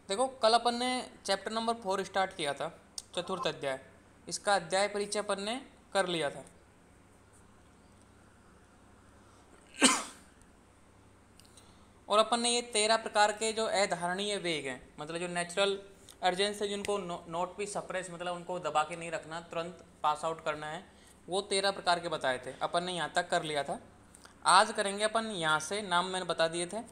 देखो कल अपन ने चैप्टर नंबर 4 स्टार्ट किया था, चतुर्थ अध्याय। इसका अध्याय परिचय अपन ने कर लिया था। और अपन ने ये 13 प्रकार के जो अधारणीय वेग हैं, मतलब जो नेचुरल अर्जेंस है, जिनको नोट भी सप्रेस, मतलब उनको दबा के नहीं रखना, तुरंत पास आउट करना है, वो 13 प्रकार के बताए थे। अपन ने यहाँ तक कर लिया था। आज करेंगे अपन यहाँ से, नाम मैंने बता दिए थे।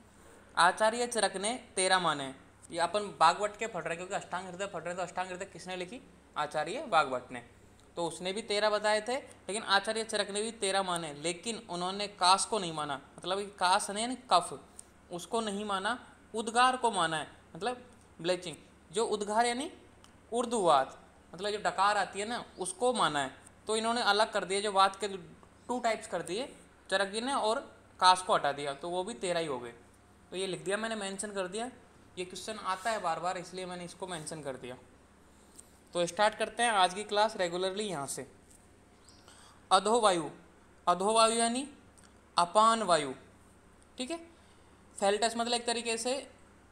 आचार्य चरक ने 13 माने। ये अपन बागवट के पढ़ रहे हैं, क्योंकि अष्टांग हृदय पढ़ रहे हैं, तो अष्टांग हृदय किसने लिखी? आचार्य बागवट ने। तो उसने भी 13 बताए थे, लेकिन आचार्य चरक ने भी 13 माने, लेकिन उन्होंने कास को नहीं माना। मतलब कास नहीं, यानी कफ, उसको नहीं माना, उद्गार को माना है, मतलब ब्लीचिंग। जो उद्गार यानी उर्दूवात, मतलब जो डकार आती है ना, उसको माना है। तो इन्होंने अलग कर दिया, जो वात के 2 टाइप्स कर दिए चरक जी ने, और कास को हटा दिया, तो वो भी 13 ही हो गए। तो ये लिख दिया मैंने, मेंशन कर दिया। ये क्वेश्चन आता है बार बार, इसलिए मैंने इसको मेंशन कर दिया। तो स्टार्ट करते हैं आज की क्लास रेगुलरली यहाँ से। अधोवायु, अधोवायु यानी अपान वायु, ठीक है। फेल्टस मतलब एक तरीके से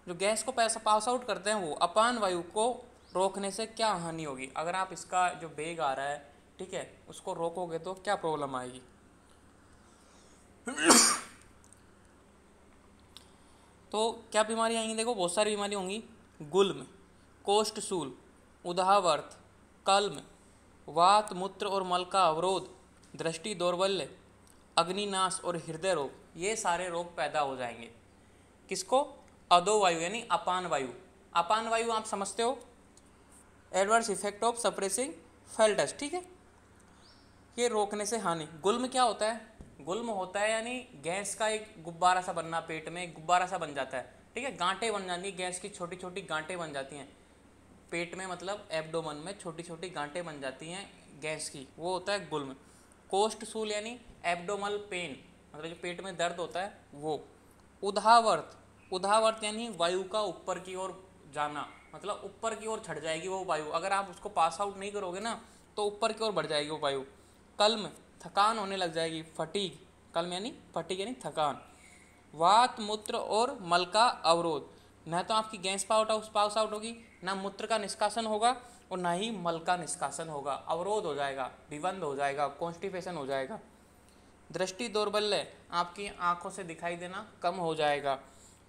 जो गैस को पास आउट करते हैं, वो अपान वायु को रोकने से क्या हानि होगी? अगर आप इसका जो वेग आ रहा है, ठीक है, उसको रोकोगे तो क्या प्रॉब्लम आएगी? तो क्या बीमारी आएंगी? देखो बहुत सारी बीमारी होंगी। गुल्म, कोष्ठशूल, उदाहवर्त, कल्म, वात, मूत्र और मल का अवरोध, दृष्टि दौर्बल्य, अग्निनाश और हृदय रोग, ये सारे रोग पैदा हो जाएंगे। किसको? अधोवायु यानी अपान वायु। अपान वायु आप समझते हो, एडवर्स इफेक्ट ऑफ सप्रेसिंग फेल्टस, ठीक है। ये रोकने से हानि। गुल्म क्या होता है? गुल्म होता है यानी गैस का एक गुब्बारा सा बनना, पेट में एक गुब्बारा सा बन जाता है, ठीक है। गांठें बन जाती हैं, गैस की छोटी छोटी गांठें बन जाती हैं पेट में, मतलब एब्डोमन में छोटी छोटी गांठें बन जाती हैं गैस की, वो होता है गुल्म। कोष्ठशूल यानी एब्डोमल पेन, मतलब जो पेट में दर्द होता है वो। उदाहवर्त, उदाहवर्त यानी वायु का ऊपर की ओर जाना, मतलब ऊपर की ओर छट जाएगी वो वायु। अगर आप उसको पास आउट नहीं करोगे ना, तो ऊपर की ओर बढ़ जाएगी वो वायु। कल्म, थकान होने लग जाएगी, फटीग। कल्म यानी फटीग यानी थकान। वात, मूत्र और मल का अवरोध, न तो आपकी गैस पास आउट होगी, ना मूत्र का निष्कासन होगा, और ना ही मल का निष्कासन होगा। अवरोध हो जाएगा, विबंध हो जाएगा, कॉन्स्टिपेशन हो जाएगा। दृष्टि दौर्बल्य, आपकी आंखों से दिखाई देना कम हो जाएगा।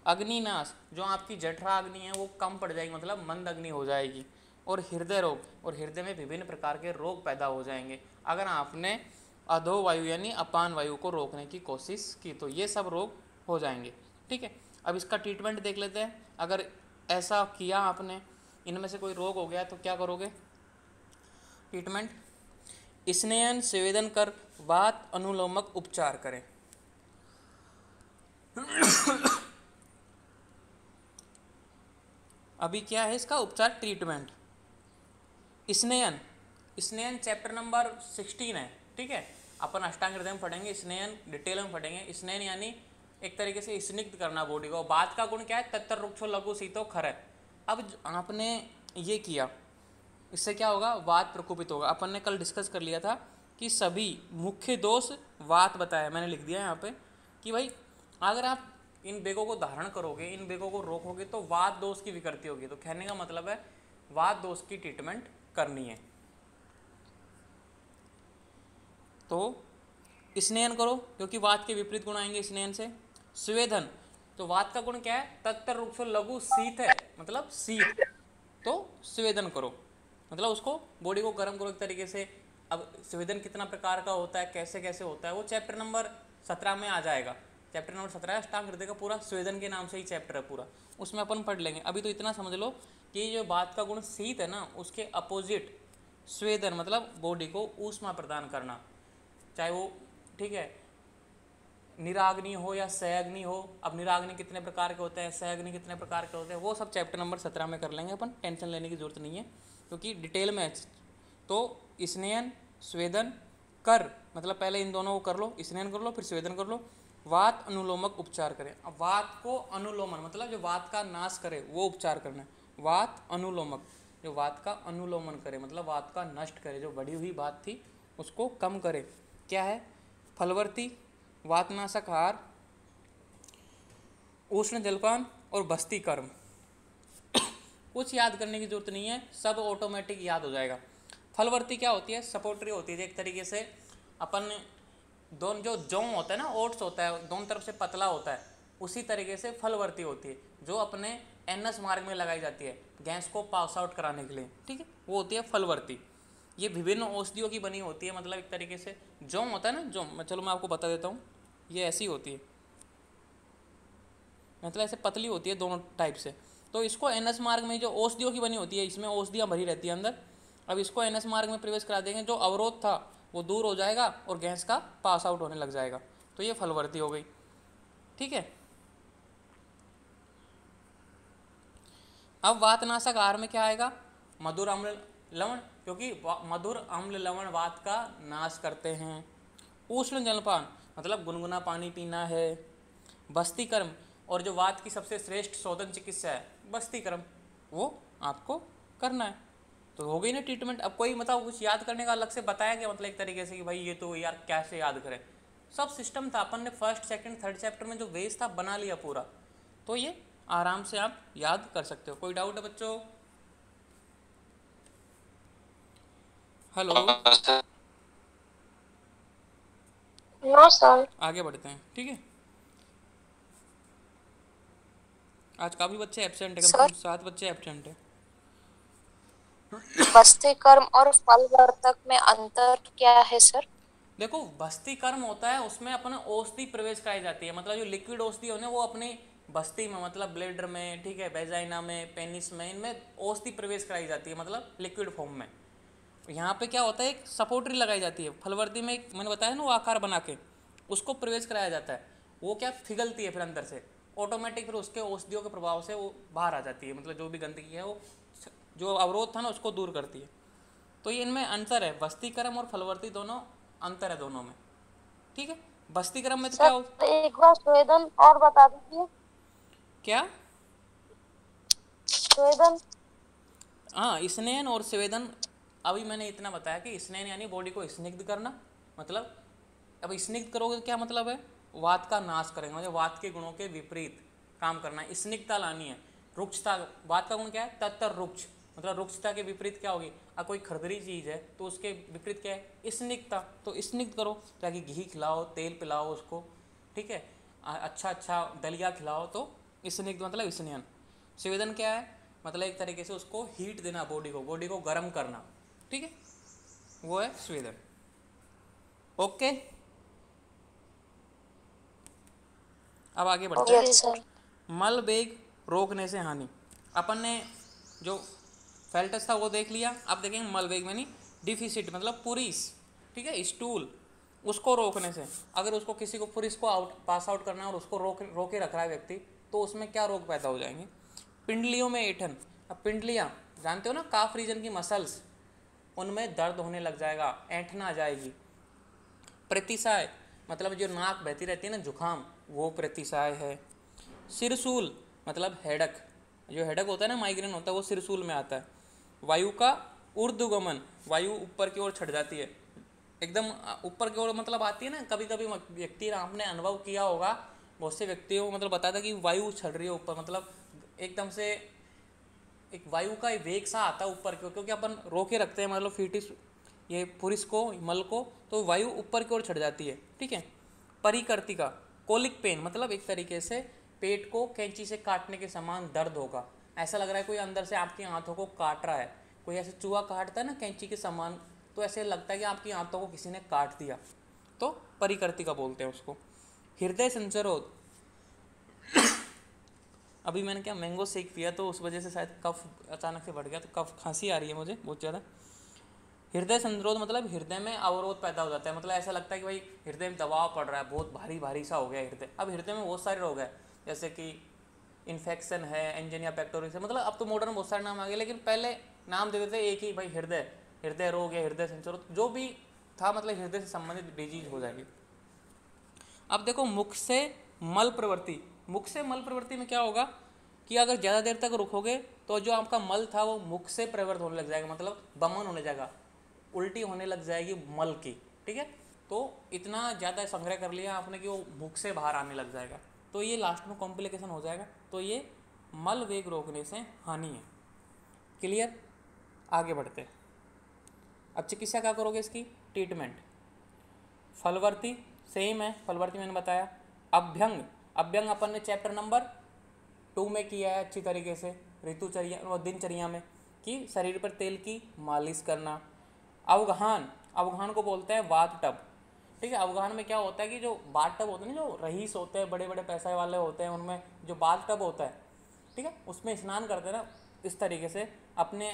अग्निनाश, जो आपकी जठरा अग्नि है वो कम पड़ जाएगी, मतलब मंद अग्नि हो जाएगी। और हृदय रोग, और हृदय में विभिन्न प्रकार के रोग पैदा हो जाएंगे अगर आपने अधोवायु यानी अपान वायु को रोकने की कोशिश की, तो ये सब रोग हो जाएंगे, ठीक है। अब इसका ट्रीटमेंट देख लेते हैं। अगर ऐसा किया आपने, इनमें से कोई रोग हो गया, तो क्या करोगे? ट्रीटमेंट, स्नेहन संवेदन कर वात अनुलोमक उपचार करें। अभी क्या है इसका उपचार, ट्रीटमेंट। स्नेहन, स्नेहन चैप्टर नंबर 16 है, ठीक है। अपन अष्टांग हृदय में पढ़ेंगे, स्नेहन डिटेल में पढ़ेंगे। स्नेहन यानी एक तरीके से स्निग्ध करना बॉडी को। बात का गुण क्या है? तत्तर रुक्षो लघु शीतो खर। अब आपने ये किया, इससे क्या होगा? वात प्रकोपित होगा। अपन ने कल डिस्कस कर लिया था कि सभी मुख्य दोष वात बताया, मैंने लिख दिया यहाँ पे कि भाई अगर आप इन वेगों को धारण करोगे, इन वेगों को रोकोगे, तो वात दोष की विकृति होगी। तो कहने का मतलब है वात दोष की ट्रीटमेंट करनी है। तो स्नेहन करो, क्योंकि वात के विपरीत गुण आएंगे स्नेहन से। स्वेदन, तो वात का गुण क्या है? तत्तर रुक्षो लघु शीत है, मतलब शीत। तो स्वेदन करो, मतलब उसको बॉडी को गर्म करो एक तरीके से। अब स्वेदन कितना प्रकार का होता है, कैसे कैसे होता है, वो चैप्टर नंबर 17 में आ जाएगा। चैप्टर नंबर 17 अष्टांग हृदय का पूरा स्वेदन के नाम से ही चैप्टर है पूरा, उसमें अपन पढ़ लेंगे। अभी तो इतना समझ लो कि जो बात का गुण शीत है ना, उसके अपोजिट स्वेदन, मतलब बॉडी को ऊष्मा प्रदान करना, चाहे वो, ठीक है, निराग्नि हो या सहअग्नि हो। अब निराग्नि कितने प्रकार के होते हैं, सहअग्नि कितने प्रकार के होते हैं, वो सब चैप्टर नंबर 17 में कर लेंगे अपन, टेंशन लेने की जरूरत नहीं है, क्योंकि डिटेल में है। तो स्नेहन स्वेदन कर, मतलब पहले इन दोनों को कर लो, स्नेहन कर लो फिर स्वेदन कर लो। वात अनुलोमक उपचार करें। अब वात को अनुलोमन, मतलब जो वात का नाश करे वो उपचार करना है। वात अनुलोमक, जो वात का अनुलोमन करे, मतलब वात का नष्ट करे, जो बढ़ी हुई बात थी उसको कम करे। क्या है? फलवर्ती, वातनाशक आहार, उष्ण जलपान और बस्ती कर्म। कुछ याद करने की जरूरत नहीं है, सब ऑटोमेटिक याद हो जाएगा। फलवर्ती क्या होती है, सपोर्टरी होती है, एक तरीके से अपन दोनों जो जौ होता है ना, ओट्स होता है दोनों तरफ से पतला होता है, उसी तरीके से फलवर्ती होती है जो अपने एनएस मार्ग में लगाई जाती है गैस को पास आउट कराने के लिए, ठीक है, वो होती है फलवर्ती। ये विभिन्न औषधियों की बनी होती है, मतलब एक तरीके से जौ होता है ना, जौ, चलो मैं आपको बता देता हूँ, ये ऐसी होती है, मतलब ऐसे पतली होती है दोनों टाइप से। तो इसको एनएस मार्ग में जो औषधियों की बनी होती है, इसमें औषधियाँ भरी रहती है अंदर। अब इसको एनएस मार्ग में प्रवेश करा देंगे, जो अवरोध था वो दूर हो जाएगा और गैस का पास आउट होने लग जाएगा। तो ये फलवर्ती हो गई, ठीक है। अब वातनाशक आहार में क्या आएगा, मधुर अम्ल लवण, क्योंकि मधुर अम्ल लवण वात का नाश करते हैं। उष्ण जलपान मतलब गुनगुना पानी पीना है। बस्तीकर्म, और जो वात की सबसे श्रेष्ठ शोधन चिकित्सा है बस्तीकर्म, वो आपको करना है। तो हो गई ना ट्रीटमेंट। अब कोई मतलब कुछ याद करने का अलग से बताया गया, मतलब एक तरीके से कि भाई ये तो यार कैसे याद करें, सब सिस्टम था, अपन ने फर्स्ट सेकंड थर्ड चैप्टर में जो बेस था बना लिया पूरा, तो ये आराम से आप याद कर सकते हो। कोई डाउट है बच्चों? Hello, no sir. आगे बढ़ते हैं, ठीक है। आज काफ़ी बच्चे एब्सेंट है, कम से सर, कम 7 बच्चे एब्सेंट है। बस्ती कर्म और फलवर्तक में अंतर क्या है सर? देखो, बस्ती कर्म होता है उसमें अपने औषधि प्रवेश कराई जाती है, मतलब जो लिक्विड औषधि होने वो अपनी बस्ती में, मतलब ब्लेडर में, ठीक है, वेजाइना में, पेनिस में, इनमें औषधि प्रवेश कराई जाती है, मतलब लिक्विड फॉर्म में। यहाँ पे क्या होता है, एक सपोर्टरी लगाई जाती है फलवर्ती में, एक मैंने बताया ना वो आकार बना के उसको प्रवेश कराया जाता है। वो क्या पिघलती है फिर अंदर से ऑटोमेटिक, फिर उसके औषधियों के प्रभाव से वो बाहर आ जाती है, मतलब जो भी गंदगी है वो जो अवरोध था ना उसको दूर करती है। तो ये इनमें अंतर है, बस्तीकर्म और फलवर्ती दोनों अंतर है दोनों में, ठीक है। बस्तीकर्म में तो क्या हो, सर एक बार स्वेदन और बता दीजिए। क्या, स्वेदन। हाँ, स्नेहन और स्वेदन। अभी मैंने इतना बताया कि स्नेहन यानी बॉडी को स्निग्ध करना, मतलब अब स्निग्ध करोगे तो क्या मतलब है, वात का नाश करेंगे, मतलब वात के गुणों के विपरीत काम करना है, स्निग्धता लानी है। रुक्षता, वात का गुण क्या है, तत्तर रुक्ष, मतलब रुक्षता के विपरीत क्या होगी, अब कोई खरदरी चीज़ है तो उसके विपरीत क्या है, स्निग्धता, तो स्निग्ध करो, ताकि घी खिलाओ, तेल पिलाओ उसको, ठीक है, अच्छा अच्छा दलिया खिलाओ, तो स्निग्ध मतलब स्नेहन। स्वेदन क्या है, मतलब एक तरीके से उसको हीट देना, बॉडी को गर्म करना, ठीक है, वो है स्वेदन। ओके, अब आगे बढ़ते हैं। Yes sir. मल वेग रोकने से हानि, अपन ने जो फेल्टस था वो देख लिया, अब देखेंगे मल वेग में नहीं, डिफिसिट मतलब पुरीस, ठीक है, स्टूल, उसको रोकने से, अगर उसको किसी को पुरीस को आउट पास आउट करना है और उसको रोके रख रहा है व्यक्ति, तो उसमें क्या रोग पैदा हो जाएंगे। पिंडलियों में ऐठन, अब पिंडलियाँ जानते हो ना, काफ रीजन की मसल्स, उनमें दर्द होने लग जाएगा, ऐंठना आ जाएगी। प्रतिसाय मतलब जो नाक बहती रहती है ना, जुखाम, वो प्रतिसाय है। सिरसूल मतलब हेडक, जो हेडक होता है ना, माइग्रेन होता है, वो सिरसूल में आता है। वायु का ऊर्ध्वगमन, वायु ऊपर की ओर छट जाती है, एकदम ऊपर की ओर मतलब आती है ना, कभी कभी व्यक्ति, आपने अनुभव किया होगा, बहुत से व्यक्तियों को मतलब बताया था कि वायु छड़ रही है ऊपर, मतलब एकदम से एक वायु का वेग सा आता है ऊपर की ओर, क्योंकि अपन रोके रखते हैं, मतलब फीटिस ये पुरुष को, मल को, तो वायु ऊपर की ओर चढ़ जाती है, ठीक है। परिकर्तिका, कोलिक पेन मतलब एक तरीके से पेट को कैंची से काटने के समान दर्द होगा, ऐसा लग रहा है कोई अंदर से आपकी आंतों को काट रहा है, कोई ऐसे चूहा काटता है ना कैंची के समान, तो ऐसे लगता है कि आपकी आंतों को किसी ने काट दिया, तो परिकर्तिका बोलते हैं उसको। हृदय संचरोध, अभी मैंने क्या मैंगो शेक पिया तो उस वजह से शायद कफ अचानक से बढ़ गया, तो कफ खांसी आ रही है मुझे बहुत ज़्यादा। हृदय संरोध मतलब हृदय में अवरोध पैदा हो जाता है, मतलब ऐसा लगता है कि भाई हृदय में दबाव पड़ रहा है, बहुत भारी भारी सा हो गया हृदय। अब हृदय में बहुत सारे रोग हैं, जैसे कि इन्फेक्शन है, एंजीनिया पेक्टोरिस है, मतलब अब तो मॉडर्न बहुत सारे नाम आ गए, लेकिन पहले नाम देते थे एक ही, भाई हृदय, हृदय रोग या हृदय संचरोध, जो भी था, मतलब हृदय से संबंधित डिजीज हो जाएगी। अब देखो, मुख से मल प्रवृत्ति, मुख से मल प्रवृत्ति में क्या होगा कि अगर ज़्यादा देर तक रुकोगे तो जो आपका मल था वो मुख से प्रवृत्त होने लग जाएगा, मतलब बमन होने जाएगा, उल्टी होने लग जाएगी मल की, ठीक है। तो इतना ज़्यादा संग्रह कर लिया आपने कि वो मुख से बाहर आने लग जाएगा, तो ये लास्ट में कॉम्प्लिकेशन हो जाएगा, तो ये मल वेग रोकने से हानि है। क्लियर। आगे बढ़ते हैं। अब चिकित्सा क्या करोगे इसकी, ट्रीटमेंट। फलवर्ती सेम है, फलवर्ती मैंने बताया। अभ्यंग, अभ्यंग अपन ने चैप्टर नंबर 2 में किया है अच्छी तरीके से, ऋतुचर्या और दिनचर्या में, कि शरीर पर तेल की मालिश करना। अवगाहन, अवगाहन को बोलते हैं वात टब, ठीक है। अवगाहन में क्या होता है कि जो बाथ टब होते हैं ना, जो रईस होते हैं, बड़े बड़े पैसे वाले होते हैं, उनमें जो बाथ टब होता है, ठीक है, उसमें स्नान करते हैं ना, इस तरीके से अपने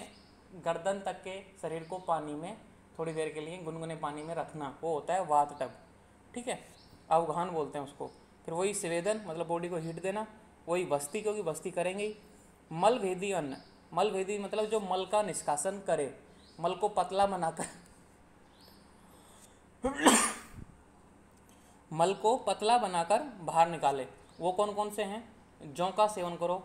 गर्दन तक के शरीर को पानी में थोड़ी देर के लिए गुनगुने पानी में रखना, वो होता है वात टब, ठीक है। अवगाहन बोलते हैं उसको। फिर वही स्वेदन, मतलब बॉडी को हीट देना। वही बस्ती, क्योंकि बस्ती करेंगे ही। मलभेदी अन्न, मलभेदी मतलब जो मल का निष्कासन करे, मल को पतला बनाकर मल को पतला बनाकर बाहर निकाले। वो कौन कौन से हैं, जौ का सेवन करो,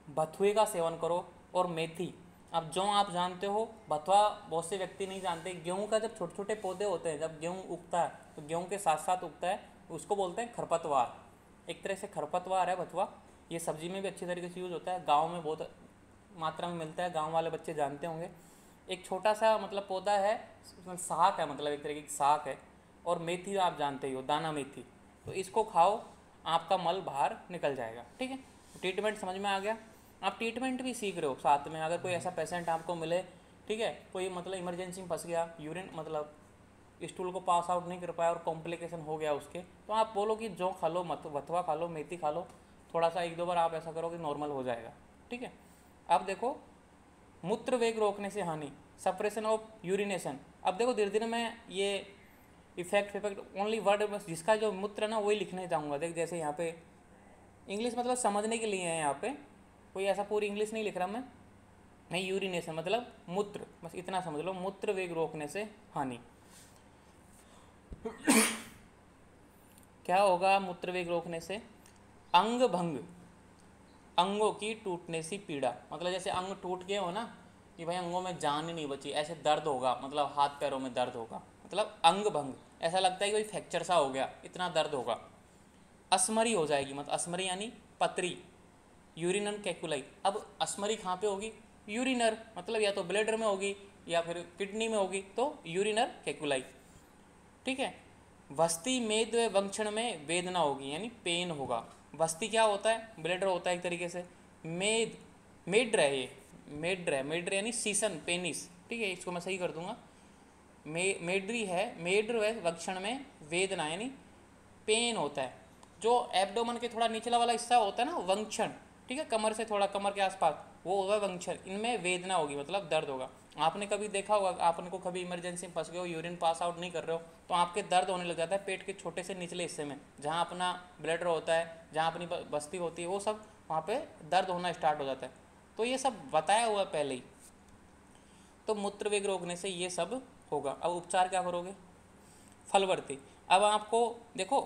बथुए का सेवन करो और मेथी। अब जौ आप जानते हो, बथुआ बहुत से व्यक्ति नहीं जानते। गेहूं का जब छोटे छोटे पौधे होते हैं, जब गेहूं उगता है तो गेहूं के साथ साथ उगता है, उसको बोलते हैं खरपतवार। एक तरह से खरपतवार है बथुआ। ये सब्जी में भी अच्छी तरीके से यूज होता है, गाँव में बहुत मात्रा में मिलता है, गाँव वाले बच्चे जानते होंगे। एक छोटा सा मतलब पौधा है, उसमें साग है, मतलब एक तरीके की साग है। और मेथी आप जानते ही हो, दाना मेथी, तो इसको खाओ, आपका मल बाहर निकल जाएगा, ठीक है। ट्रीटमेंट समझ में आ गया। आप ट्रीटमेंट भी सीख रहे हो साथ में। अगर कोई ऐसा पेशेंट आपको मिले, ठीक है, कोई मतलब इमरजेंसी में फंस गया, यूरिन मतलब स्टूल को पास आउट नहीं कर पाया और कॉम्प्लिकेशन हो गया उसके, तो आप बोलो कि जौ खा लो, बथुआ खा लो, मेथी खा लो, थोड़ा सा 1-2 बार आप ऐसा करो कि नॉर्मल हो जाएगा, ठीक है। अब देखो, मूत्र वेग रोकने से हानि, सप्रेशन ऑफ यूरिनेशन। अब देखो धीरे धीरे मैं ये इफेक्ट ओनली वर्ड, जिसका जो मूत्र है ना वही लिखने जाऊँगा। देख जैसे यहाँ पे इंग्लिश मतलब समझने के लिए है, यहाँ पे कोई ऐसा पूरी इंग्लिश नहीं लिख रहा मैं। नहीं, यूरिनेशन मतलब मूत्र, बस इतना समझ लो, मूत्र वेग रोकने से हानि। क्या होगा मूत्र वेग रोकने से, अंग भंग, अंगों की टूटने सी पीड़ा। मतलब जैसे अंग टूट गए हो ना, कि भाई अंगों में जान ही नहीं बची, ऐसे दर्द होगा, मतलब हाथ पैरों में दर्द होगा, मतलब अंग भंग, ऐसा लगता है कि कोई फ्रैक्चर सा हो गया, इतना दर्द होगा। अस्मरी हो जाएगी, मतलब अस्मरी यानी पतरी, यूरिनल कैकुलाई। अब अस्मरी कहाँ पे होगी, यूरिनर, मतलब या तो ब्लैडर में होगी या फिर किडनी में होगी, तो यूरिनर कैकुलाई, ठीक है। वस्ती मेद व वंक्षण में वेदना होगी, यानी पेन होगा। वस्ती क्या होता है, ब्लैडर होता है एक तरीके से। मेद, मेड्र है ये, मेड्र है, मेड्र यानी सीसन, पेनिस, ठीक है, इसको मैं सही कर दूंगा। मेड्री है, मेड्र व वंक्षण में वेदना यानी पेन होता है। जो एब्डोमन के थोड़ा निचला वाला हिस्सा होता है ना, वंक्षण, ठीक है, कमर से थोड़ा, कमर के आसपास, वो होगा वंक्षण, इनमें वेदना होगी, मतलब दर्द होगा। आपने कभी देखा होगा, आपने को कभी इमरजेंसी में फंस गए हो, यूरिन पास आउट नहीं कर रहे हो, तो आपके दर्द होने लग जाता है पेट के छोटे से निचले हिस्से में, जहाँ अपना ब्लैडर होता है, जहाँ अपनी बस्ती होती है, वो सब वहाँ पे दर्द होना स्टार्ट हो जाता है। तो ये सब बताया हुआ पहले ही। तो मूत्र वेग रोकने से ये सब होगा। अब उपचार क्या करोगे, फलवर्ती। अब आपको देखो,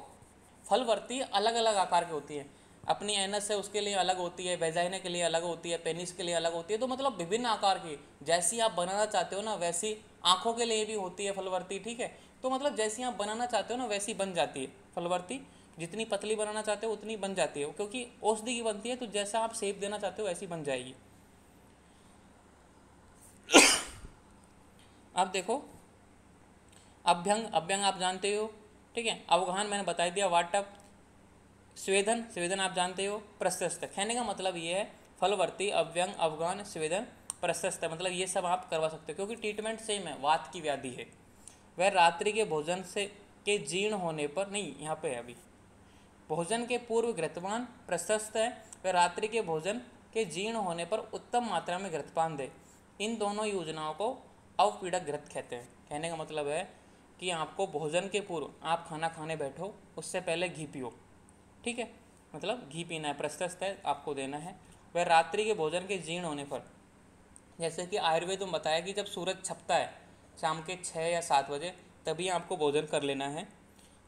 फलवर्ती अलग अलग आकार की होती है। अपनी एनस है उसके लिए अलग होती है, वेजाइना के लिए अलग होती है, पेनिस के लिए अलग होती है, तो मतलब विभिन्न आकार की, जैसी आप बनाना चाहते हो ना वैसी। आँखों के लिए भी होती है फलवर्ती, ठीक है। तो मतलब जैसी आप बनाना चाहते हो ना वैसी बन जाती है फलवर्ती। जितनी पतली बनाना चाहते हो उतनी बन जाती है, क्योंकि औषधि की बनती है, तो जैसा आप शेप देना चाहते हो वैसी बन जाएगी। अब देखो, अभ्यंग, अभ्यंग आप जानते हो, ठीक है। अवगाहन मैंने बता दिया, वाटप। स्वेदन, स्वेदन आप जानते हो। प्रशस्त, कहने का मतलब ये है, फलवर्ती, अव्यंग, अवगाहन, स्वेदन, प्रशस्त, मतलब ये सब आप करवा सकते हो, क्योंकि ट्रीटमेंट सेम है, वात की व्याधि है। वह रात्रि के भोजन से के जीर्ण होने पर, नहीं यहाँ पे है अभी, भोजन के पूर्व घृतपान प्रशस्त है। वह रात्रि के भोजन के जीर्ण होने पर उत्तम मात्रा में घृतपान दे। इन दोनों योजनाओं को अवपीड़क घृत कहते हैं। कहने का मतलब है कि आपको भोजन के पूर्व, आप खाना खाने बैठो उससे पहले घी पियो, ठीक है, मतलब घी पीना है, प्रशस्त है, आपको देना है। वह रात्रि के भोजन के जीर्ण होने पर, जैसे कि आयुर्वेद में बताया कि जब सूरज छपता है शाम के 6 या 7 बजे, तभी आपको भोजन कर लेना है।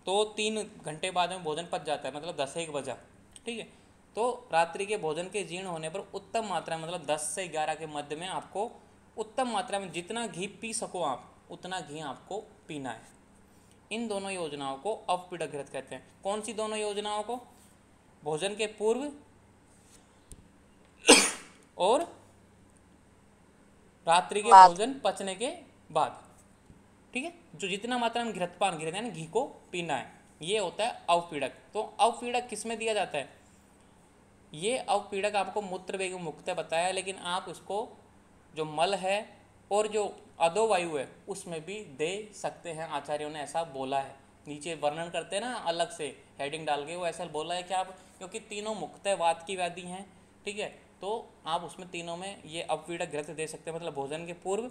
तो 3 घंटे बाद में भोजन पच जाता है, मतलब 10-1 बजा, ठीक है। तो रात्रि के भोजन के जीर्ण होने पर उत्तम मात्रा में, मतलब 10 से 11 के मध्य में आपको उत्तम मात्रा में जितना घी पी सको आप, उतना घी आपको पीना है। इन दोनों योजनाओं को अवपीड़क घृत कहते हैं। कौन सी दोनों योजनाओं को, भोजन के पूर्व और रात्रि के बाद। भोजन पचने के बाद, ठीक है। जो जितना मात्रा में घृतपान, घृत यानी घी को पीना है, ये होता है अवपीड़क। तो अवपीड़क किसमें दिया जाता है? ये अवपीड़क आपको मूत्र वेग मुक्त बताया, लेकिन आप उसको जो मल है और जो अधोवायु है उसमें भी दे सकते हैं, आचार्यों ने ऐसा बोला है। नीचे वर्णन करते हैं ना अलग से हेडिंग डाल के, वो ऐसा बोला है कि आप, क्योंकि तीनों मुक्त वात की व्याधि हैं, ठीक है, तो आप उसमें तीनों में ये अपपीड़क घृत दे सकते हैं, मतलब भोजन के पूर्व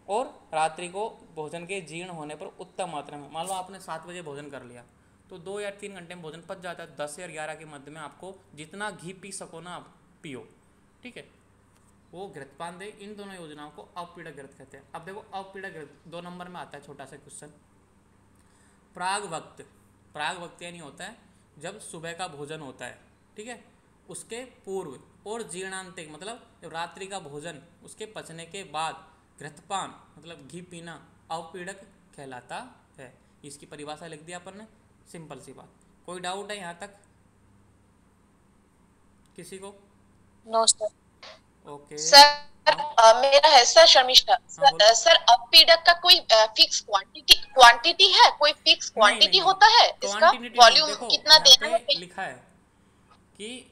और रात्रि को भोजन के जीर्ण होने पर उत्तम मात्रा में। मान लो आपने 7 बजे भोजन कर लिया तो 2 या 3 घंटे में भोजन पच जाता है। 10 या 11 के मध्य में आपको जितना घी पी सको ना आप पियो, ठीक है, वो घृतपान दे। इन दोनों योजनाओं को अपपीड़क घृत कहते हैं। अब देखो अपपीड़क घृत 2 नंबर में आता है, छोटा सा क्वेश्चन। प्राग वक्त, प्राग वक्त यानी होता है जब सुबह का भोजन होता है, ठीक है, उसके पूर्व, और जीर्णांतिक मतलब जब रात्रि का भोजन उसके पचने के बाद घृतपान मतलब घी पीना अपपीड़क कहलाता है। इसकी परिभाषा लिख दिया अपन ने, सिंपल सी बात। कोई डाउट है यहाँ तक किसी को? No sir. ओके। सर हाँ मेरा है सर शर्मिष्ठा हाँ बोलो। सर अपपीड़क का कोई फिक्स क्वांटिटी है? कोई फिक्स नहीं नहीं क्वांटिटी नहीं, होता है इसका? क्वांटिटी नहीं। वॉल्यूम देखो कितना यहाँ देना है? पे लिखा है कि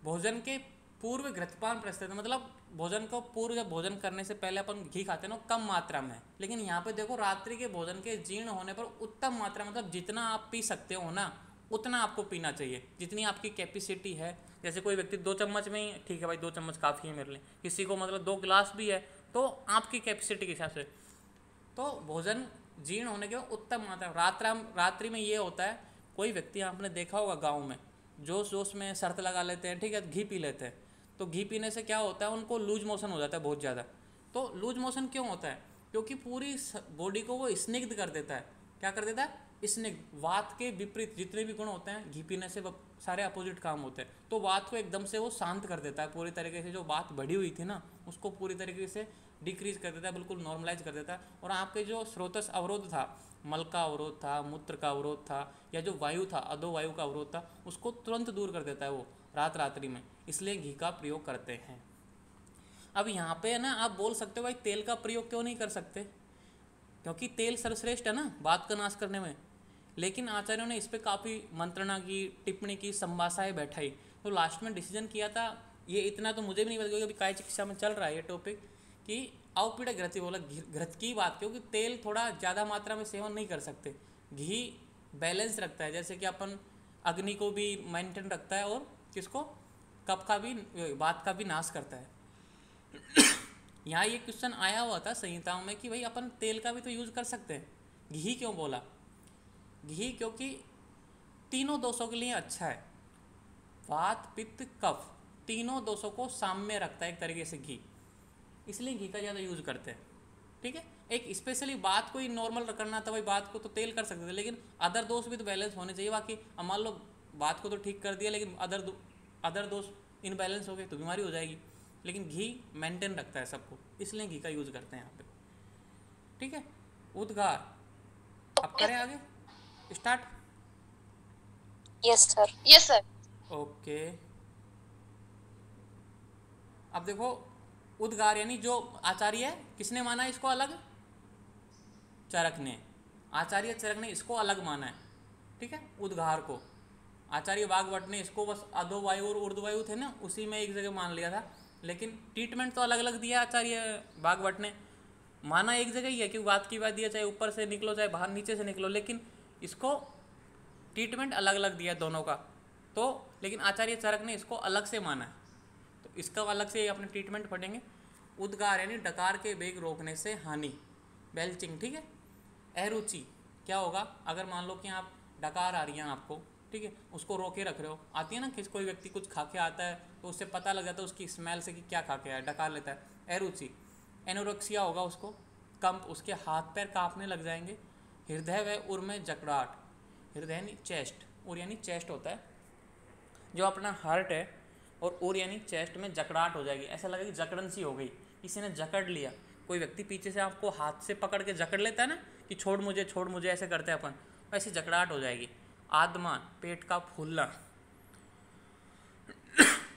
भोजन के पूर्व घृतपान प्रस्थित, मतलब भोजन को पूर्व, जब भोजन करने से पहले अपन घी खाते हैं ना कम मात्रा में, लेकिन यहाँ पे देखो रात्रि के भोजन के जीर्ण होने पर उत्तम मात्रा, मतलब जितना आप पी सकते हो ना उतना आपको पीना चाहिए, जितनी आपकी कैपेसिटी है। जैसे कोई व्यक्ति 2 चम्मच में ही, ठीक है भाई 2 चम्मच काफ़ी है मेरे लिए, किसी को मतलब 2 गिलास भी है, तो आपकी कैपेसिटी के हिसाब से। तो भोजन जीर्ण होने के बाद उत्तम मात्रा, रात्रि में ये होता है। कोई व्यक्ति आपने देखा होगा गाँव में जोश जोश में शर्त लगा लेते हैं, ठीक है, घी पी लेते हैं, तो घी पीने से क्या होता है उनको लूज मोशन हो जाता है बहुत ज़्यादा। तो लूज मोशन क्यों होता है? क्योंकि पूरी बॉडी को वो स्निग्ध कर देता है। क्या कर देता है? स्निग्ध। वात के विपरीत जितने भी गुण होते हैं घी पीने से सारे अपोजिट काम होते हैं, तो वात को एकदम से वो शांत कर देता है पूरी तरीके से। जो बात बढ़ी हुई थी ना उसको पूरी तरीके से डिक्रीज कर देता है, बिल्कुल नॉर्मलाइज कर देता है। और आपके जो स्रोतस अवरोध था, मल का अवरोध था, मूत्र का अवरोध था, या जो वायु था अधो वायु का अवरोध था, उसको तुरंत दूर कर देता है वो रात्रि में, इसलिए घी का प्रयोग करते हैं। अब यहाँ पे है ना, आप बोल सकते हो भाई तेल का प्रयोग क्यों नहीं कर सकते? क्योंकि तेल सर्वश्रेष्ठ है ना बात का नाश करने में। लेकिन आचार्यों ने इस पर काफ़ी मंत्रणा की, टिप्पणी की, संभाषाएं बैठाई, तो लास्ट में डिसीजन किया था। ये इतना तो मुझे भी नहीं पता क्योंकि अभी काय चिकित्सा में चल रहा है ये टॉपिक, कि अवपीड़क घृत बोला, घृत की बात, क्योंकि तेल थोड़ा ज़्यादा मात्रा में सेवन नहीं कर सकते। घी बैलेंस रखता है, जैसे कि अपन अग्नि को भी मेंटेन रखता है, और किसको, कफ का भी, बात का भी नाश करता है। यहाँ ये क्वेश्चन आया हुआ था संहिताओं में कि भाई अपन तेल का भी तो यूज कर सकते हैं, घी क्यों बोला? घी क्योंकि तीनों दोषों के लिए अच्छा है, वात पित्त कफ तीनों दोषों को साम्य रखता है एक तरीके से घी, इसलिए घी का ज़्यादा यूज करते हैं, ठीक है। एक स्पेशली बात को ही नॉर्मल करना था भाई, बात को तो तेल कर सकते थे, लेकिन अदर दोष भी तो बैलेंस होने चाहिए। बाकी अब मान लो बात को तो ठीक कर दिया, लेकिन अदर दोष इनबैलेंस हो गए तो बीमारी हो जाएगी, लेकिन घी मेंटेन रखता है सबको, इसलिए घी का यूज करते हैं यहाँ पे, ठीक है। उद्गार अब करें आगे start? Yes sir. Yes sir. Okay. अब देखो उद्गार यानी जो आचार्य है, किसने माना इसको अलग? चरक ने, आचार्य चरक ने इसको अलग माना है, ठीक है, उद्गार को। आचार्य वाग्भट ने इसको बस अधोवायु और ऊर्ध्ववायु थे ना, उसी में एक जगह मान लिया था, लेकिन ट्रीटमेंट तो अलग अलग दिया आचार्य वाग्भट ने। माना एक जगह ही है कि बात की बात दिया, चाहे ऊपर से निकलो चाहे बाहर नीचे से निकलो, लेकिन इसको ट्रीटमेंट अलग अलग दिया दोनों का। तो लेकिन आचार्य चरक ने इसको अलग से माना है, तो इसका अलग से अपने ट्रीटमेंट पढ़ेंगे। उद्गार यानी डकार के वेग रोकने से हानि, बेल्चिंग, ठीक है। अरुचि क्या होगा? अगर मान लो कि आप डकार आ रही है आपको, ठीक है, उसको रोके रख रहे हो, आती है ना कि कोई व्यक्ति कुछ खा के आता है तो उससे पता लग जाता है उसकी स्मेल से कि क्या खा के आया, डकार लेता है, अरुचि। एनोरेक्सिया होगा उसको, कंप, उसके हाथ पैर कांपने लग जाएंगे। हृदय व उर में जकड़ाहट, हृदय यानी चेस्ट, उर यानी चेस्ट होता है जो अपना हार्ट है, और उर यानी चेस्ट में जकड़ाहट हो जाएगी, ऐसा लगेगा कि जकड़न सी हो गई, किसी ने जकड़ लिया। कोई व्यक्ति पीछे से आपको हाथ से पकड़ के जकड़ लेता है ना कि छोड़ मुझे ऐसे करते हैं अपन, वैसी जकड़ाहट हो जाएगी। आदमान, पेट का फूलना,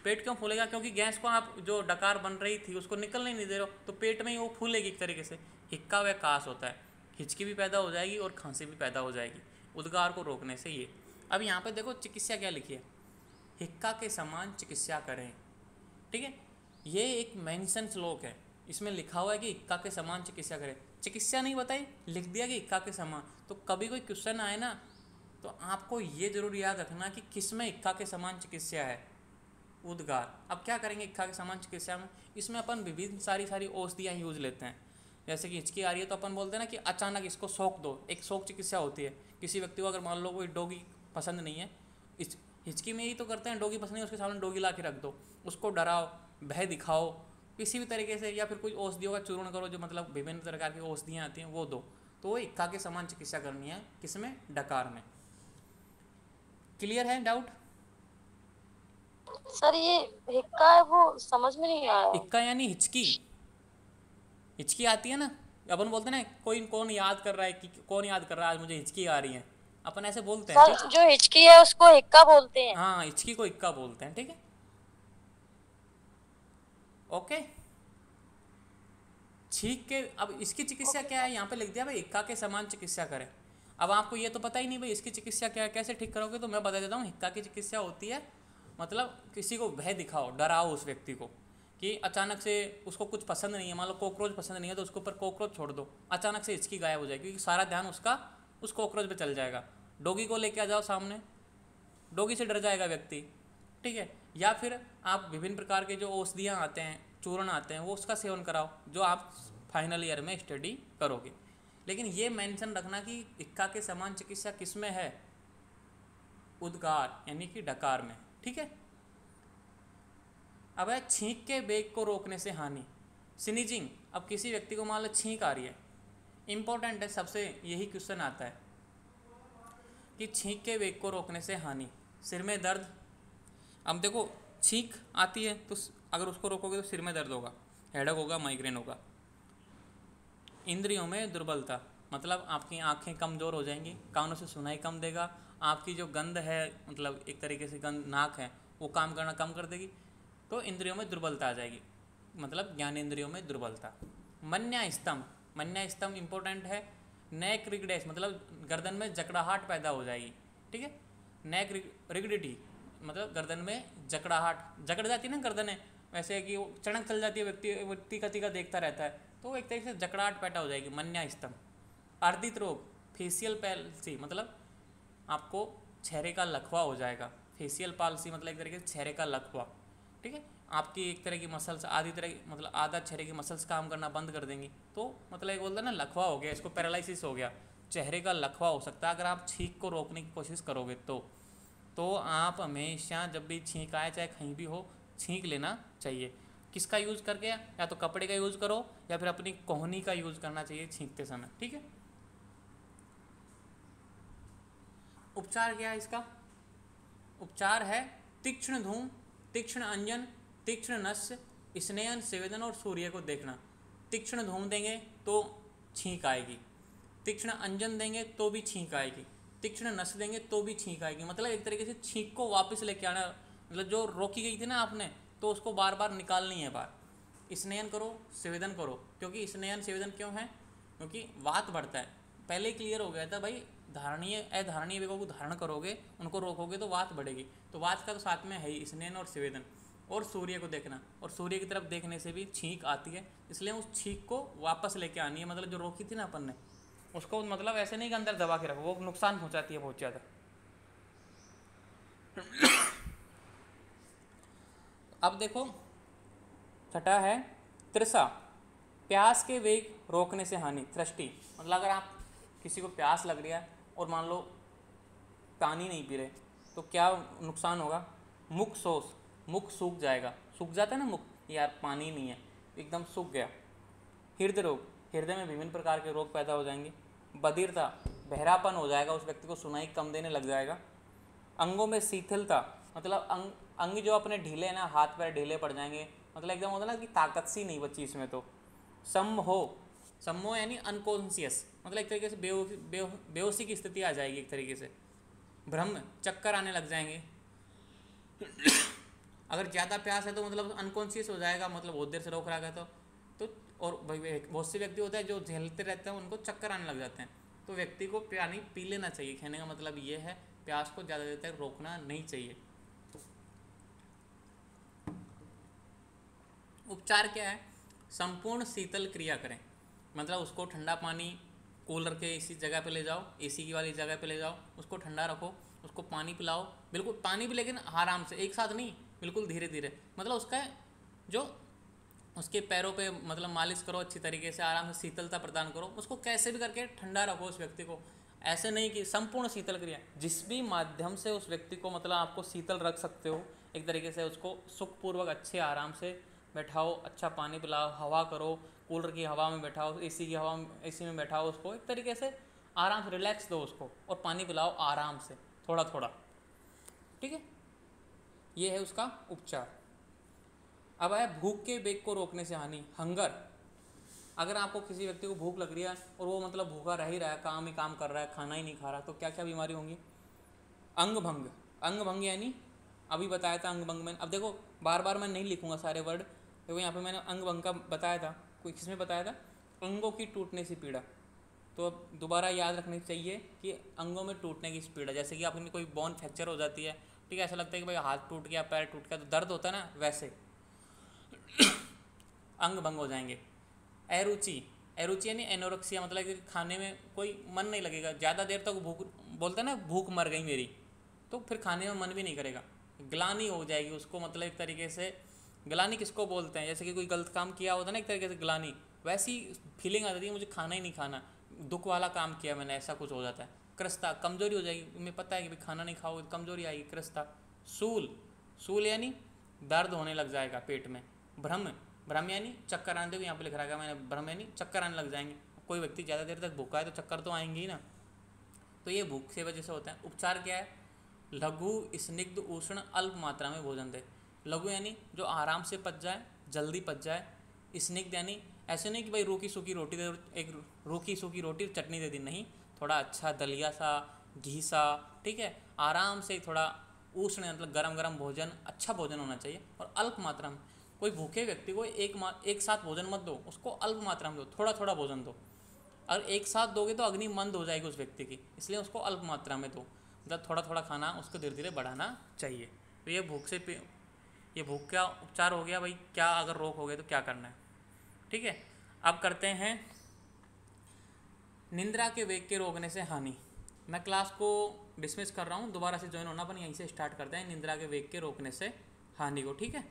पेट क्यों फूलेगा? क्योंकि गैस को आप जो डकार बन रही थी उसको निकलने नहीं दे रहे हो, तो पेट में ही वो फूलेगी एक तरीके से। हिक्का व कास होता है, हिचकी भी पैदा हो जाएगी और खांसी भी पैदा हो जाएगी उद्गार को रोकने से ये। अब यहाँ पे देखो चिकित्सा क्या लिखी है, हिक्का के समान चिकित्सा करें, ठीक है। ये एक मेंशन श्लोक है, इसमें लिखा हुआ है कि हिक्का के समान चिकित्सा करें, चिकित्सा नहीं बताई, लिख दिया कि हिक्का के समान। तो कभी कोई क्वेश्चन आए ना तो आपको ये जरूर याद रखना कि किस में हिक्का के समान चिकित्सा है, उद्गार। अब क्या करेंगे हिक्का के समान चिकित्सा में, इसमें अपन विभिन्न सारी औषधियाँ यूज लेते हैं। जैसे कि हिचकी आ रही है तो अपन बोलते हैं ना कि अचानक इसको शौक दो, एक शौक चिकित्सा होती है। किसी व्यक्ति को अगर मान लो कोई डोगी पसंद नहीं है, इस हिचकी में ही तो करते हैं, डोगी पसंद नहीं है उसके सामने डोगी ला के रख दो, उसको डराओ, भय दिखाओ किसी भी तरीके से, या फिर कोई औषधियों का चूर्ण करो, जो मतलब विभिन्न प्रकार की औषधियाँ आती हैं वो दो। तो वो हिक्का के समान चिकित्सा करनी है, किसमें? डकार में। क्लियर है? डाउट? सर ये हिक्का है वो समझ में नहीं आया। हिक्का यानी हिचकी, हिचकी आती है ना, अपन बोलते हैं ना कोई कौन याद कर रहा है, कि कौन याद कर रहा है आज मुझे हिचकी आ रही है, अपन ऐसे बोलते हैं। सर जो हिचकी है उसको हिक्का बोलते हैं। हाँ, हिचकी को हिक्का बोलते हैं, ठीक है। ओके, छींक के, अब इसकी चिकित्सा क्या है यहाँ पे लिख दिया भाई, हिक्का के समान चिकित्सा करें। अब आपको ये तो पता ही नहीं भाई इसकी चिकित्सा क्या है, कैसे ठीक करोगे, तो मैं बता देता हूँ। हिक्का की चिकित्सा होती है मतलब किसी को भय दिखाओ, डराओ उस व्यक्ति को, कि अचानक से उसको कुछ पसंद नहीं है, मान लो कॉकरोच पसंद नहीं है तो उसके ऊपर कॉकरोच छोड़ दो, अचानक से हिचकी गायब हो जाएगी, क्योंकि सारा ध्यान उसका उस कॉकरोच पे चल जाएगा। डोगी को लेके आ जाओ सामने, डोगी से डर जाएगा व्यक्ति, ठीक है। या फिर आप विभिन्न प्रकार के जो औषधियाँ आते हैं, चूर्ण आते हैं, वो उसका सेवन कराओ, जो आप फाइनल ईयर में स्टडी करोगे। लेकिन ये मेंशन रखना कि हिक्का के समान चिकित्सा किस में है? उद्गार यानी कि डकार में, ठीक है। अब है छींक के वेग को रोकने से हानि, स्नीजिंग। अब किसी व्यक्ति को मान लो छींक आ रही है, इंपॉर्टेंट है, सबसे यही क्वेश्चन आता है कि छींक के वेग को रोकने से हानि, सिर में दर्द। अब देखो छींक आती है तो अगर उसको रोकोगे तो सिर में दर्द होगा, हेडेक होगा, माइग्रेन होगा। इंद्रियों में दुर्बलता, मतलब आपकी आंखें कमज़ोर हो जाएंगी, कानों से सुनाई कम देगा, आपकी जो गंध है, मतलब एक तरीके से गंध नाक है, वो काम करना कम कर देगी, तो इंद्रियों में दुर्बलता आ जाएगी, मतलब ज्ञानेंद्रियों में दुर्बलता। मन्या स्तंभ, मन्या स्तंभ इंपॉर्टेंट है। नेक रिगडेस, मतलब गर्दन में जकड़ाहट पैदा हो जाएगी, ठीक है। नेक रिगडिटी, मतलब गर्दन में जकड़ाहट, जकड़ जाती है ना गर्दन, वैसे कि वो चढ़क चल जाती है, व्यक्ति का तीका देखता रहता है, तो एक तरीके से जकड़ाहट पैदा हो जाएगी, मन्या स्तंभ। अर्दित रोग, फेशियल पैल्सी, मतलब आपको चेहरे का लकवा हो जाएगा। फेशियल पाल्सी मतलब एक तरीके से चेहरे का लकवा, ठीक है। आपकी एक तरह की मसल्स, आधी तरह की, मतलब आधा चेहरे की मसल्स काम करना बंद कर देंगी, तो मतलब एक बोलता है ना लकवा हो गया, इसको पैरालिसिस हो गया, चेहरे का लकवा हो सकता है अगर आप छींक को रोकने की कोशिश करोगे तो आप हमेशा जब भी छींक आए, चाहे कहीं भी हो, छींक लेना चाहिए। किसका यूज़ करके? या तो कपड़े का यूज़ करो या फिर अपनी कोहनी का यूज़ करना चाहिए छींकते समय, ठीक है। उपचार क्या है इसका? उपचार है तीक्ष्ण धूम, तीक्ष्ण अंजन, तीक्ष्ण नस्य, स्नेहन, सेवेदन और सूर्य को देखना। तीक्ष्ण धूम देंगे तो छींक आएगी, तीक्ष्ण अंजन देंगे तो भी छींक आएगी, तीक्ष्ण नस देंगे तो भी छींक आएगी। मतलब एक तरीके से छींक को वापस लेके आना, मतलब जो रोकी गई थी ना आपने, तो उसको बार बार निकालनी है बाहर। स्नेहन करो, सेवेदन करो, क्योंकि स्नेहन सेवेदन क्यों है? क्योंकि वात बढ़ता है। पहले ही क्लियर हो गया था भाई, धारणीय अधारणीय वेगों को धारण करोगे, उनको रोकोगे तो वात बढ़ेगी, तो वात का तो साथ में है ही स्नेहन और सेवेदन। और सूर्य को देखना, और सूर्य की तरफ देखने से भी छींक आती है, इसलिए उस छींक को वापस लेके आनी है। मतलब जो रोकी थी ना अपन ने, उसको मतलब ऐसे नहीं कि अंदर दबा के रखो, वो नुकसान पहुंचाती है बहुत ज़्यादा। अब देखो छठा है तृषा, प्यास के वेग रोकने से हानि। थ्रस्टी, मतलब अगर आप किसी को प्यास लग रही है और मान लो पानी नहीं पी रहे तो क्या नुकसान होगा? मुख शोष, मुख सूख जाएगा, सूख जाता है ना मुख, यार पानी नहीं है, एकदम सूख गया। हृदय रोग, हृदय में विभिन्न प्रकार के रोग पैदा हो जाएंगे। बधिरता, बहरापन हो जाएगा, उस व्यक्ति को सुनाई कम देने लग जाएगा। अंगों में शिथिलता, मतलब अंग जो अपने ढीले हैं ना, हाथ पैर ढीले पड़ जाएंगे, मतलब एकदम होता है ना कि ताकत सी नहीं बची इसमें। तो सम्मोह, सम्मोह यानी अनकॉन्शियस, मतलब एक तरीके से बेहोशी की स्थिति आ जाएगी एक तरीके से। भ्रम, चक्कर आने लग जाएंगे। अगर ज़्यादा प्यास है तो मतलब अनकॉन्शियस हो जाएगा, मतलब बहुत देर से रोक रहा है तो और बहुत से व्यक्ति होते हैं जो झेलते रहते हैं, उनको चक्कर आने लग जाते हैं। तो व्यक्ति को पानी पी लेना चाहिए, कहने का मतलब ये है, प्यास को ज़्यादा देर तक रोकना नहीं चाहिए। उपचार क्या है? संपूर्ण शीतल क्रिया करें, मतलब उसको ठंडा पानी कूलर के इसी जगह पे ले जाओ, एसी की वाली जगह पे ले जाओ, उसको ठंडा रखो, उसको पानी पिलाओ, बिल्कुल पानी भी, लेकिन आराम से, एक साथ नहीं, बिल्कुल धीरे धीरे, मतलब उसका जो उसके पैरों पे मतलब मालिश करो अच्छी तरीके से, आराम से शीतलता प्रदान करो, उसको कैसे भी करके ठंडा रखो उस व्यक्ति को। ऐसे नहीं कि संपूर्ण शीतल क्रिया, जिस भी माध्यम से उस व्यक्ति को मतलब आपको शीतल रख सकते हो, एक तरीके से उसको सुखपूर्वक अच्छे आराम से बैठाओ, अच्छा पानी पिलाओ, हवा करो, कूलर की हवा में बैठाओ, एसी की हवा में, एसी में बैठाओ उसको, एक तरीके से आराम से रिलैक्स दो उसको, और पानी पिलाओ आराम से थोड़ा थोड़ा, ठीक है। ये है उसका उपचार। अब है भूख के वेग को रोकने से हानि, हंगर। अगर आपको किसी व्यक्ति को भूख लग रही है और वो मतलब भूखा रह ही रहा है, काम ही काम कर रहा है, खाना ही नहीं खा रहा, तो क्या क्या बीमारी होंगी? अंग भंग। अंग भंग यानी अभी बताया था अंग भंग में, अब देखो बार बार मैं नहीं लिखूंगा सारे वर्ड, देखो यहाँ पे मैंने अंग भंग का बताया था, कोई किसमें बताया था? अंगों की टूटने से पीड़ा। तो अब दोबारा याद रखनी चाहिए कि अंगों में टूटने की पीड़ा, जैसे कि आपने कोई बोन फ्रैक्चर हो जाती है, ठीक है, ऐसा लगता है कि भाई हाथ टूट गया, पैर टूट गया, तो दर्द होता है ना, वैसे अंग भंग हो जाएंगे। अरुचि। अरुचि यानी एनोरेक्सिया, मतलब कि खाने में कोई मन नहीं लगेगा, ज़्यादा देर तक भूख, बोलते हैं ना भूख मर गई मेरी, तो फिर खाने में मन भी नहीं करेगा। ग्लानि हो जाएगी उसको, मतलब एक तरीके से ग्लानि किसको बोलते हैं, जैसे कि कोई गलत काम किया होता है ना, एक तरीके से ग्लानि, वैसी फीलिंग आ जाती है, मुझे खाना ही नहीं खाना, दुख वाला काम किया मैंने, ऐसा कुछ हो जाता है। कृष्णता, कमजोरी हो जाएगी, तुम्हें पता है कि भाई खाना नहीं खाओगे तो कमजोरी आएगी, कृष्णता। सूल। सूल यानी दर्द होने लग जाएगा पेट में। भ्रम। भ्रम यानी चक्कर आने, देखो यहाँ पे लिख रखा है मैंने, भ्रम यानी चक्कर आने लग जाएंगे। कोई व्यक्ति ज़्यादा देर तक भूखा है तो चक्कर तो आएंगे ही ना, तो ये भूख से वजह से होता है। उपचार क्या है? लघु स्निग्ध उष्ण अल्प मात्रा में भोजन दे। लघु यानी जो आराम से पच जाए, जल्दी पच जाए। स्निग्ध यानी ऐसे नहीं कि भाई रूखी सूखी रोटी दे, एक रूखी सूखी रोटी चटनी दे दी, नहीं, थोड़ा अच्छा दलिया सा, घी सा, ठीक है, आराम से थोड़ा उष्ण मतलब गरम गरम भोजन, अच्छा भोजन होना चाहिए, और अल्प मात्रा में। कोई भूखे व्यक्ति को एक साथ भोजन मत दो, उसको अल्प मात्रा में दो, थोड़ा थोड़ा भोजन दो। अगर एक साथ दोगे तो अग्नि मंद हो जाएगी उस व्यक्ति की, इसलिए उसको अल्प मात्रा में दो, मतलब थोड़ा थोड़ा खाना उसको धीरे धीरे बढ़ाना चाहिए। तो ये ये भूख का उपचार हो गया भाई, क्या अगर रोग हो गए तो क्या करना है, ठीक है। अब करते हैं निंद्रा के वेग के रोकने से हानि। मैं क्लास को डिसमिस कर रहा हूँ, दोबारा से ज्वाइन होना, अपन यहीं से स्टार्ट करते हैं निंद्रा के वेग के रोकने से हानि को, ठीक है।